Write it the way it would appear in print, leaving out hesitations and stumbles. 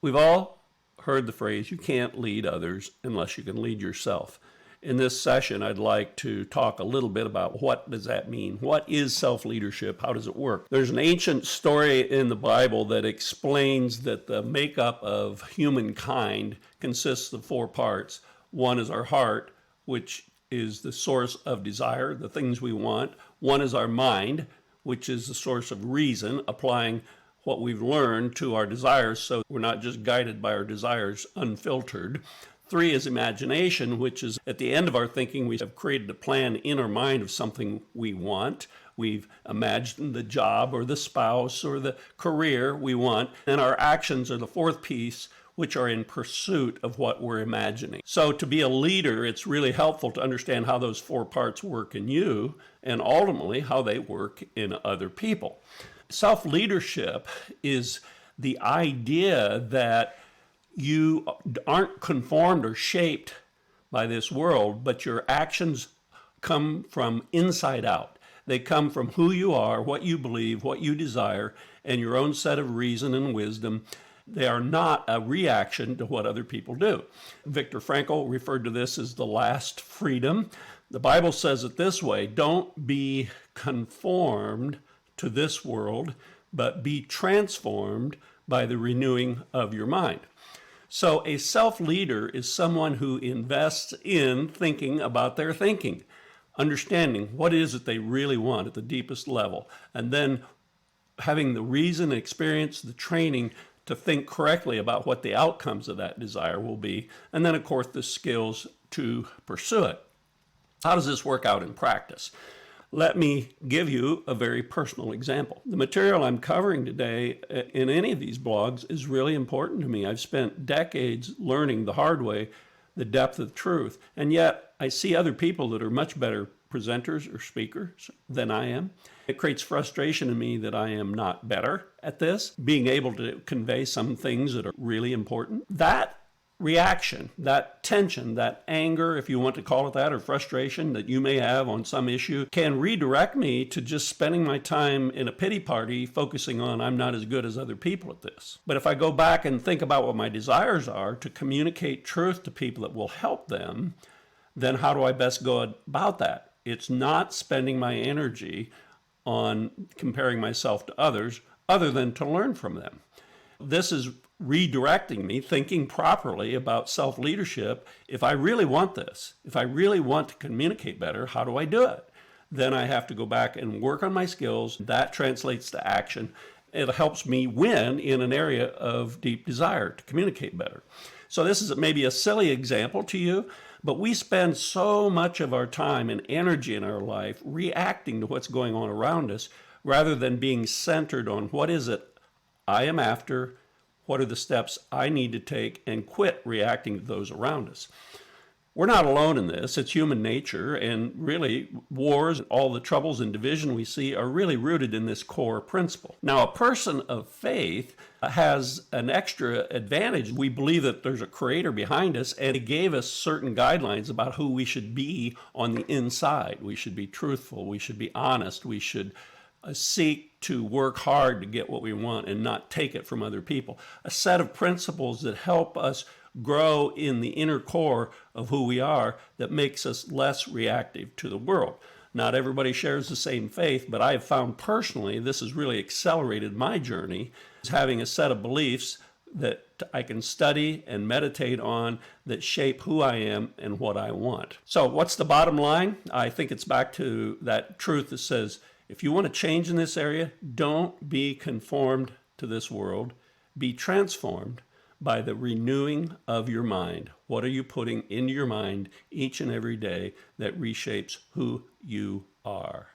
We've all heard the phrase, you can't lead others unless you can lead yourself. In this session, I'd like to talk a little bit about what does that mean? What is self-leadership? How does it work? There's an ancient story in the Bible that explains that the makeup of humankind consists of four parts. One is our heart, which is the source of desire, the things we want. One is our mind, which is the source of reason, applying what we've learned to our desires so we're not just guided by our desires unfiltered. Three is imagination, which is at the end of our thinking, we have created a plan in our mind of something we want. We've imagined the job or the spouse or the career we want. And our actions are the fourth piece, which are in pursuit of what we're imagining. So to be a leader, it's really helpful to understand how those four parts work in you and ultimately how they work in other people. Self-leadership is the idea that you aren't conformed or shaped by this world, but your actions come from inside out. They come from who you are, what you believe, what you desire, and your own set of reason and wisdom. They are not a reaction to what other people do. Viktor Frankl referred to this as the last freedom. The Bible says it this way, don't be conformed to this world, but be transformed by the renewing of your mind. So a self-leader is someone who invests in thinking about their thinking, understanding what is it they really want at the deepest level, and then having the reason, experience, the training to think correctly about what the outcomes of that desire will be, and then, of course, the skills to pursue it. How does this work out in practice? Let me give you a very personal example. The material I'm covering today in any of these blogs is really important to me. I've spent decades learning the hard way the depth of truth, and yet I see other people that are much better presenters or speakers than I am. It creates frustration in me that I am not better at this, being able to convey some things that are really important. That reaction, that tension, that anger, if you want to call it that, or frustration that you may have on some issue can redirect me to just spending my time in a pity party focusing on I'm not as good as other people at this. But if I go back and think about what my desires are to communicate truth to people that will help them, then how do I best go about that? It's not spending my energy on comparing myself to others other than to learn from them. This is redirecting me, thinking properly about self-leadership. If I really want this, if I really want to communicate better, how do I do it? Then I have to go back and work on my skills. That translates to action. It helps me win in an area of deep desire to communicate better. So this is maybe a silly example to you, but we spend so much of our time and energy in our life reacting to what's going on around us rather than being centered on what is it I am after, what are the steps I need to take, and quit reacting to those around us. We're not alone in this. It's human nature, and really wars, all the troubles and division we see are really rooted in this core principle. Now, a person of faith has an extra advantage. We believe that there's a creator behind us, and he gave us certain guidelines about who we should be on the inside. We should be truthful. We should be honest. We should seek to work hard to get what we want and not take it from other people. A set of principles that help us grow in the inner core of who we are that makes us less reactive to the world. Not everybody shares the same faith, but I have found personally this has really accelerated my journey, is having a set of beliefs that I can study and meditate on that shape who I am and what I want. So what's the bottom line? I think it's back to that truth that says, if you want to change in this area, don't be conformed to this world. Be transformed by the renewing of your mind. What are you putting into your mind each and every day that reshapes who you are?